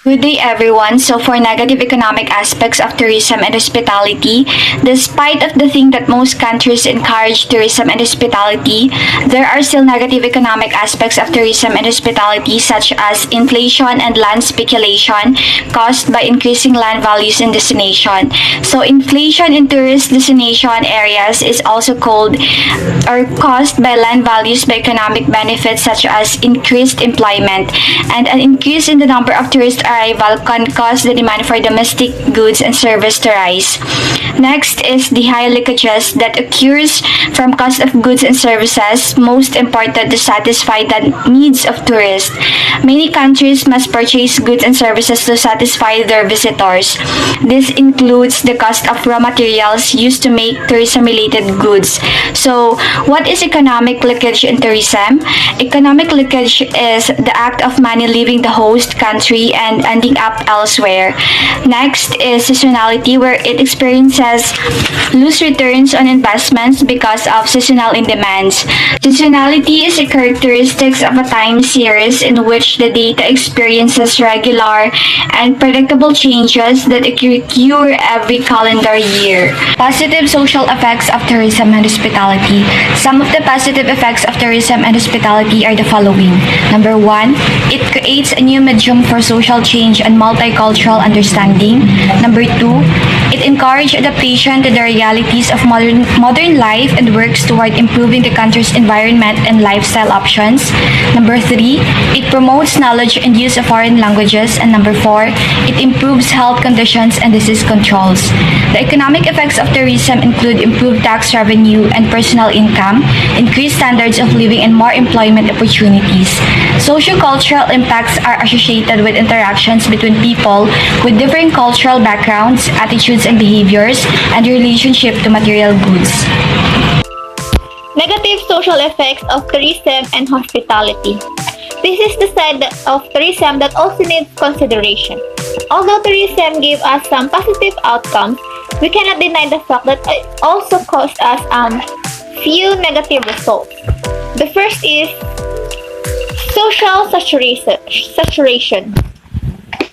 Speaker 16: Good day everyone. So for negative economic aspects of tourism and hospitality, despite of the thing that most countries encourage tourism and hospitality, there are still negative economic aspects of tourism and hospitality such as inflation and land speculation caused by increasing land values in destination. So inflation in tourist destination areas is also caused by land values by economic benefits such as increased employment, and an increase in the number of tourist arrival can cause the demand for domestic goods and service to rise. Next is the high leakages that occurs from cost of goods and services, most important to satisfy the needs of tourists. Many countries must purchase goods and services to satisfy their visitors. This includes the cost of raw materials used to make tourism-related goods. So, what is economic leakage in tourism? Economic leakage is the act of money leaving the host country and ending up elsewhere. Next is seasonality, where it experiences loose returns on investments because of seasonal demands. Seasonality is a characteristic of a time series in which the data experiences regular and predictable changes that occur every calendar year. Positive social effects of tourism and hospitality. Some of the positive effects of tourism and hospitality are the following. Number 1, it creates a new medium for social change and multicultural understanding. Number 2, it encourages adaptation to the realities of modern life and works toward improving the country's environment and lifestyle options. Number 3, it promotes knowledge and use of foreign languages. And number 4, it improves health conditions and disease controls. The economic effects of tourism include improved tax revenue and personal income, increased standards of living, and more employment opportunities. Socio-cultural impacts are associated with interactions between people with differing cultural backgrounds, attitudes, and behaviors, and relationship to material goods.
Speaker 2: Negative social effects of tourism and hospitality. This is the side of tourism that also needs consideration. Although tourism gave us some positive outcomes, we cannot deny the fact that it also caused us few negative results. The first is social saturation.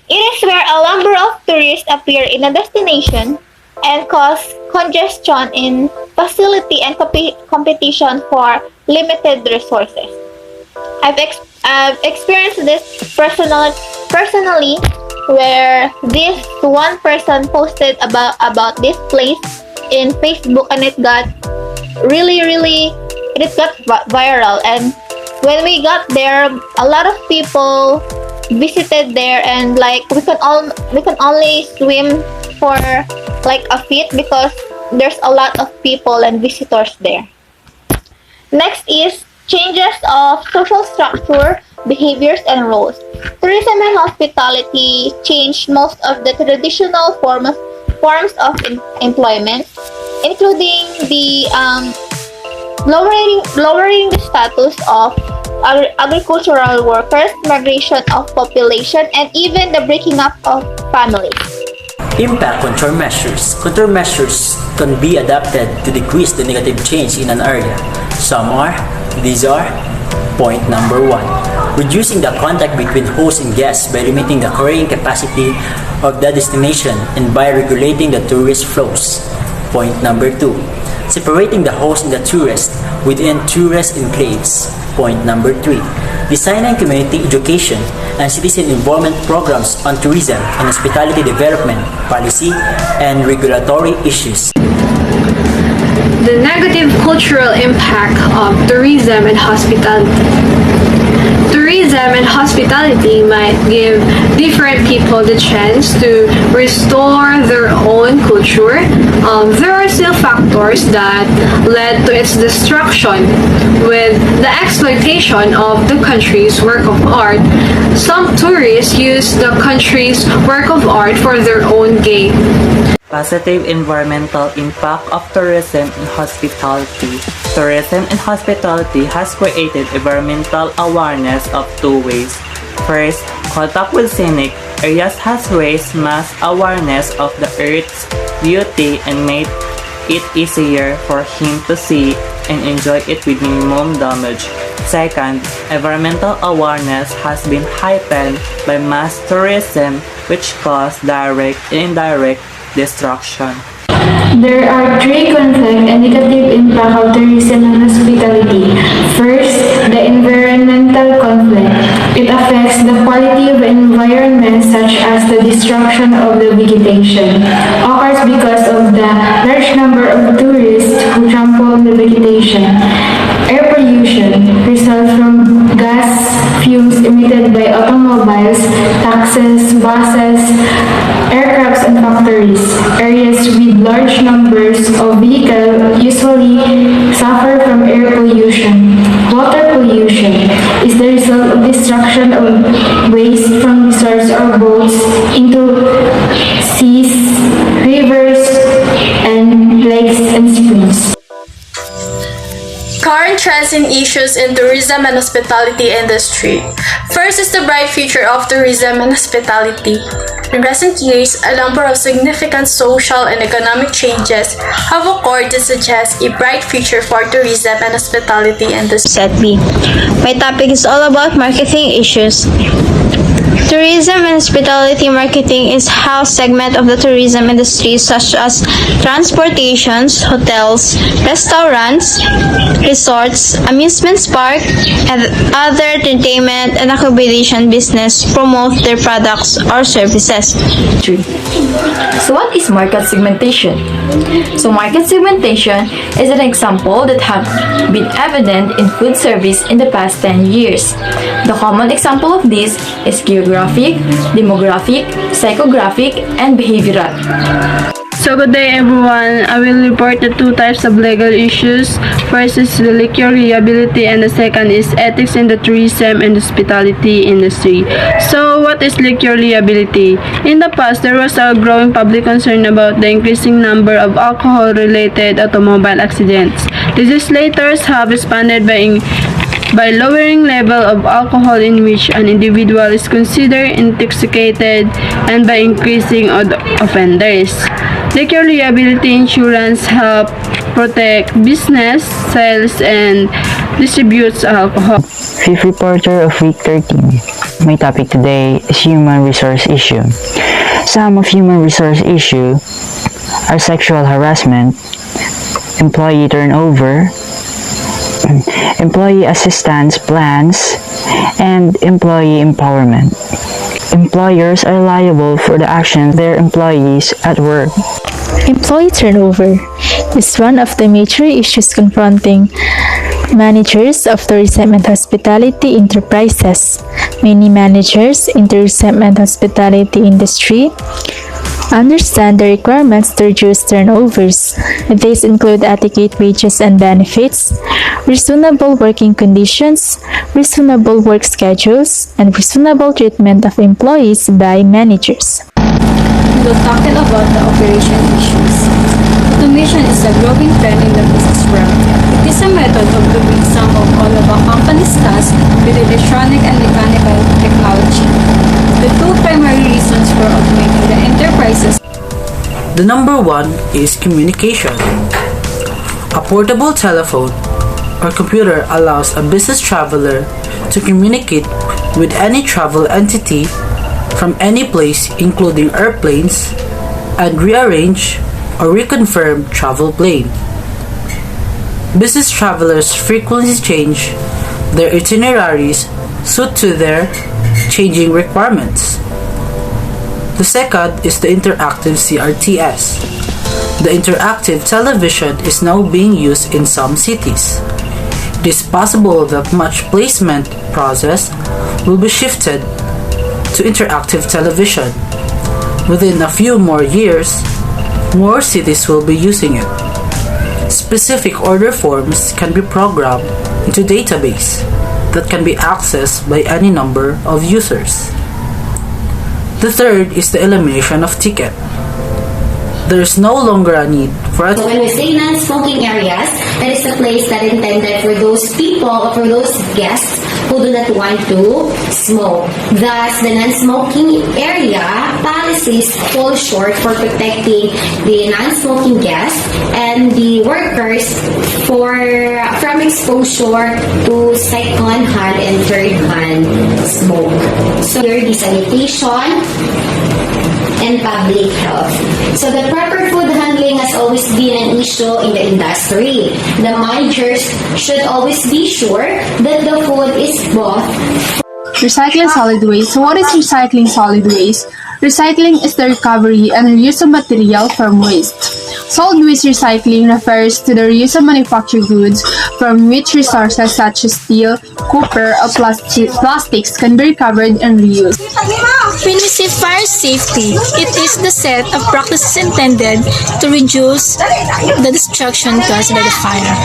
Speaker 2: It is where a number of tourists appear in a destination and cause congestion in facility and competition for limited resources. I've experienced this personally, where this one person posted about this place in Facebook, and it got it got viral. And when we got there, a lot of people visited there, and like we can only swim for like a feet because there's a lot of people and visitors there. Next is changes of social structure, behaviors, and roles. Tourism and hospitality changed most of the traditional forms of employment, including the lowering the status of agricultural workers, migration of population, and even the breaking up of families.
Speaker 3: Impact control measures. Control measures can be adapted to decrease the negative change in an area. These are point number 1. Reducing the contact between host and guests by limiting the carrying capacity of the destination and by regulating the tourist flows. Point number 2. Separating the host and the tourist within tourist enclaves. Point number 3. Designing community education and citizen involvement programs on tourism and hospitality development, policy, and regulatory issues.
Speaker 4: The negative cultural impact of tourism and hospitality. Tourism and hospitality might give different people the chance to restore their own culture. There are still factors that led to its destruction, with the exploitation of the country's work of art. Some tourists use the country's work of art for their own gain.
Speaker 6: Positive environmental impact of tourism and hospitality. Tourism and hospitality has created environmental awareness of two ways. First, contact with scenic areas has raised mass awareness of the Earth's beauty and made it easier for him to see and enjoy it with minimum damage. Second, environmental awareness has been heightened by mass tourism, which causes direct and indirect destruction.
Speaker 7: There are three conflict and negative impact of tourism and hospitality. First, the environmental conflict. It affects the quality of the environment, such as the destruction of the vegetation. Occurs because of the large number of tourists who trample on the vegetation. Air pollution results from gas fumes emitted by automobiles, taxis, buses, aircrafts, and factories. Areas with large numbers of vehicles usually suffer from air pollution. Water pollution is the result of destruction of waste from resorts or boats into seas, rivers, and lakes and springs.
Speaker 25: Current trends and issues in tourism and hospitality industry. First is the bright future of tourism and hospitality. In recent years, a number of significant social and economic changes have occurred to suggest a bright future for tourism and hospitality industry.
Speaker 2: Set B. My topic is all about marketing issues. Tourism and hospitality marketing is how segment of the tourism industry such as transportations, hotels, restaurants, resorts, amusement park, and other entertainment and accommodation business promote their products or services.
Speaker 26: So what is market segmentation? So market segmentation is an example that have been evident in food service in the past 10 years. The common example of this is geographic, demographic, psychographic, and behavioral.
Speaker 4: So good day everyone, I will report the two types of legal issues. First is the legal liability and the second is ethics in the tourism and hospitality industry. So what is legal liability? In the past, there was a growing public concern about the increasing number of alcohol-related automobile accidents. Legislators have responded by lowering level of alcohol in which an individual is considered intoxicated and by increasing offenders. Legal liability insurance help protect business, sales, and distributes alcohol.
Speaker 27: Fifth reporter of week 13. My topic today is human resource issue. Some of human resource issue are sexual harassment, employee turnover, employee assistance plans, and employee empowerment. Employers are liable for the actions of their employees at work.
Speaker 28: Employee turnover is one of the major issues confronting managers of tourism and hospitality enterprises. Many managers in tourism and hospitality industry understand the requirements to reduce turnovers. These include adequate wages and benefits, reasonable working conditions, reasonable work schedules, and reasonable treatment of employees by managers.
Speaker 29: So talking about the operation issues. Automation is a growing trend in the business world. It is a method of doing some of all of a company's tasks with electronic and mechanical technology. The two primary reasons for automating the enterprises
Speaker 8: The number one is communication. A portable telephone or computer allows a business traveler to communicate with any travel entity from any place, including airplanes, and rearrange or reconfirm travel plane. Business travelers frequently change their itineraries suit to their changing requirements. The second is the interactive CRTS. The interactive television is now being used in some cities. It is possible that much placement process will be shifted to interactive television. Within a few more years, more cities will be using it. Specific order forms can be programmed into database that can be accessed by any number of users. The third is the elimination of ticket. There is no longer a need for a
Speaker 9: So when we say non-smoking areas, that is a place that is intended for those people or for those guests who do not want to smoke. Thus, the non-smoking area policies fall short for protecting the non-smoking guests and the workers from exposure to second-hand and third-hand smoke. So, your sanitation and public health. So the proper food handling has always been an issue in the industry. The managers should always be sure that the food is both.
Speaker 7: Recycling solid waste. So what is recycling solid waste? Recycling is the recovery and reuse of material from waste. Solid waste recycling refers to the reuse of manufactured goods from which resources such as steel, copper, or plastics can be recovered and reused.
Speaker 10: When we say fire safety, it is the set of practices intended to reduce the destruction caused by the fire.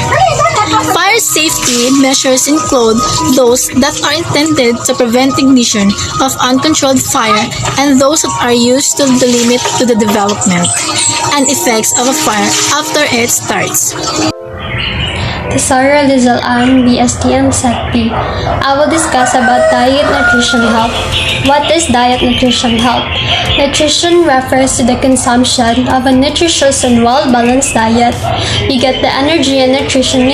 Speaker 10: Fire safety measures include those that are intended to prevent ignition of uncontrolled fire and those that are used to the limit to the development and effects of a fire after it starts.
Speaker 23: Tesoro Lizal Ann, Bstm Set B. I will discuss about diet, nutrition, health. What is diet, nutrition, health? Nutrition refers to the consumption of a nutritious and well-balanced diet. You get the energy and nutrition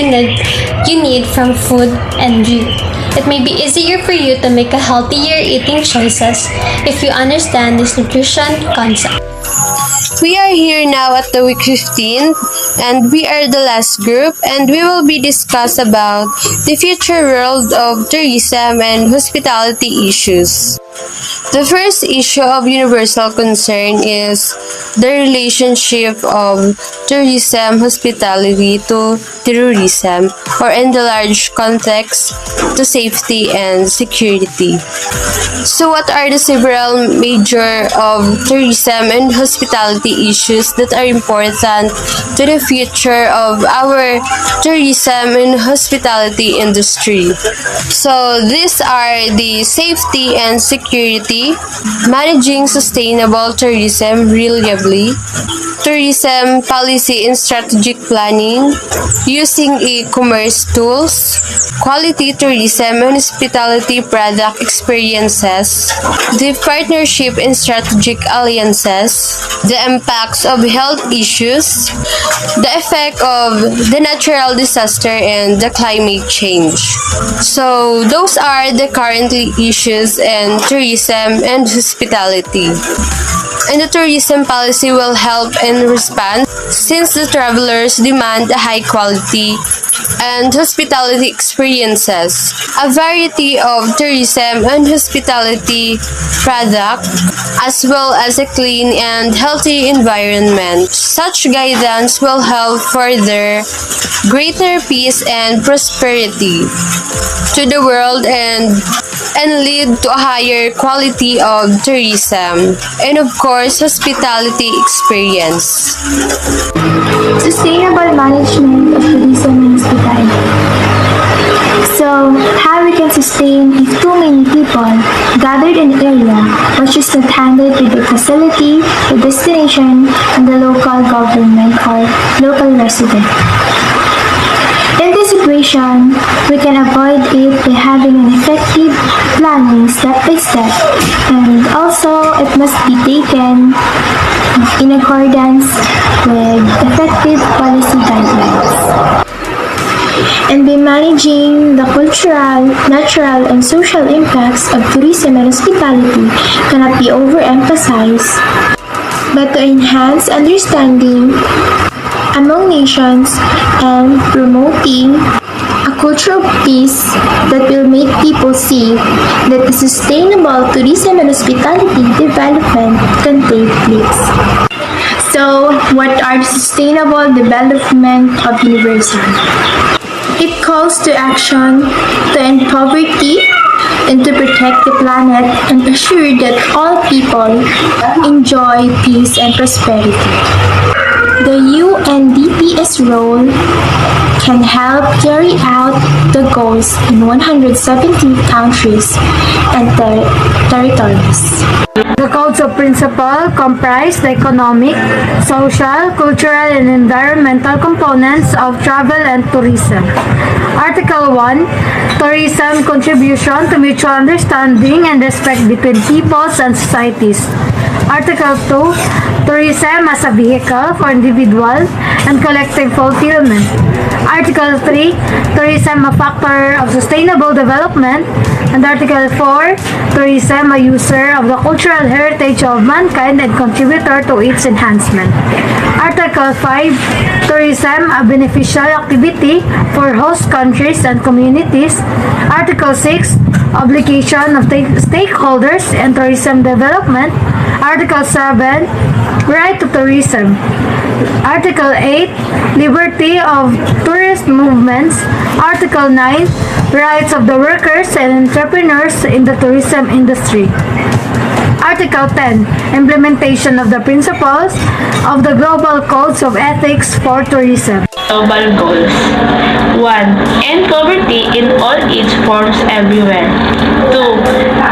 Speaker 23: you need from food and drink. It may be easier for you to make a healthier eating choices if you understand this nutrition concept.
Speaker 11: We are here now at the week 15 and we are the last group and we will be discuss about the future world of tourism and hospitality issues. The first issue of universal concern is the relationship of tourism hospitality to terrorism, or in the large context, to safety and security. So what are the several major of tourism and hospitality issues that are important to the future of our tourism and hospitality industry? So these are the safety and security, managing sustainable tourism reliably, tourism policy and strategic planning, using e-commerce tools, quality tourism and hospitality product experiences, the partnership and strategic alliances, the impacts of health issues, the effect of the natural disaster and the climate change. So those are the currently issues in tourism and hospitality. And the tourism policy will help in response since the travelers demand a high quality and hospitality experiences, a variety of tourism and hospitality product, as well as a clean and healthy environment. Such guidance will help further greater peace and prosperity to the world and lead to a higher quality of tourism and of course hospitality experience.
Speaker 12: Sustainable management of tourism and hospitality. So, how we can sustain if too many people gathered in an area which is not handled with the facility, the destination, and the local government or local resident. In this situation, we can avoid it by having an effective planning step by step, and also it must be taken in accordance with effective policy guidelines. And by managing the cultural, natural, and social impacts of tourism and hospitality cannot be overemphasized, but to enhance understanding among nations and promoting a culture of peace that will make people see that the sustainable tourism and hospitality development can take place. So, what are the sustainable development of universal? It calls to action to end poverty and to protect the planet and assure that all people enjoy peace and prosperity. The UNDP's role can help carry out the goals in 170 countries and territories.
Speaker 5: The codes of principle comprise the economic, social, cultural, and environmental components of travel and tourism. Article 1, Tourism Contribution to Mutual Understanding and Respect Between Peoples and Societies. Article 2, Tourism as a Vehicle for Individual and Collective Fulfillment. Article 3, Tourism a Factor of Sustainable Development. And Article 4, Tourism a User of the Cultural Heritage of Mankind and Contributor to its enhancement. Article 5, Tourism a Beneficial Activity for Host Countries and Communities. Article 6, Obligation of Stakeholders in Tourism Development. Article 7, Right to Tourism. Article 8, Liberty of Tourist Movements. Article 9, Rights of the Workers and Entrepreneurs in the Tourism Industry. Article 10, Implementation of the Principles of the Global Codes of Ethics for Tourism.
Speaker 13: Global Goals. 1. End poverty in all its forms everywhere. 2.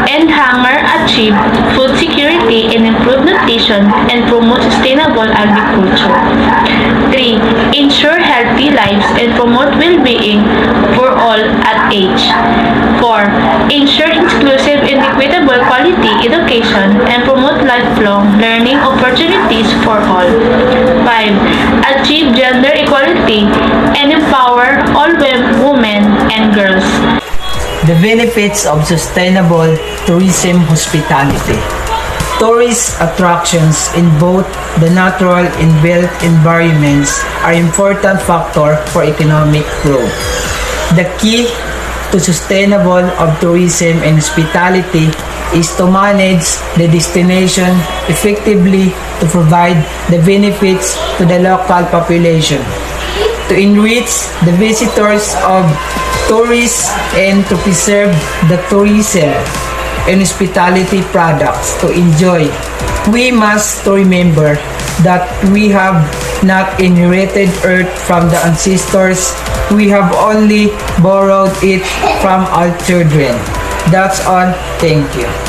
Speaker 13: End hunger, achieve food security and improve nutrition and promote sustainable agriculture. 3. Ensure healthy lives and promote well-being for all at age. 4. Ensure inclusive and equitable quality education and promote lifelong learning opportunities for all. 5. Achieve gender equality and empower all women and girls.
Speaker 14: The benefits of sustainable tourism hospitality. Tourist attractions in both the natural and built environments are important factor for economic growth. The key to sustainable of tourism and hospitality is to manage the destination effectively to provide the benefits to the local population, to enrich the visitors of tourists and to preserve the tourism and hospitality products to enjoy. We must remember that we have not inherited earth from the ancestors, we have only borrowed it from our children. That's all. Thank you.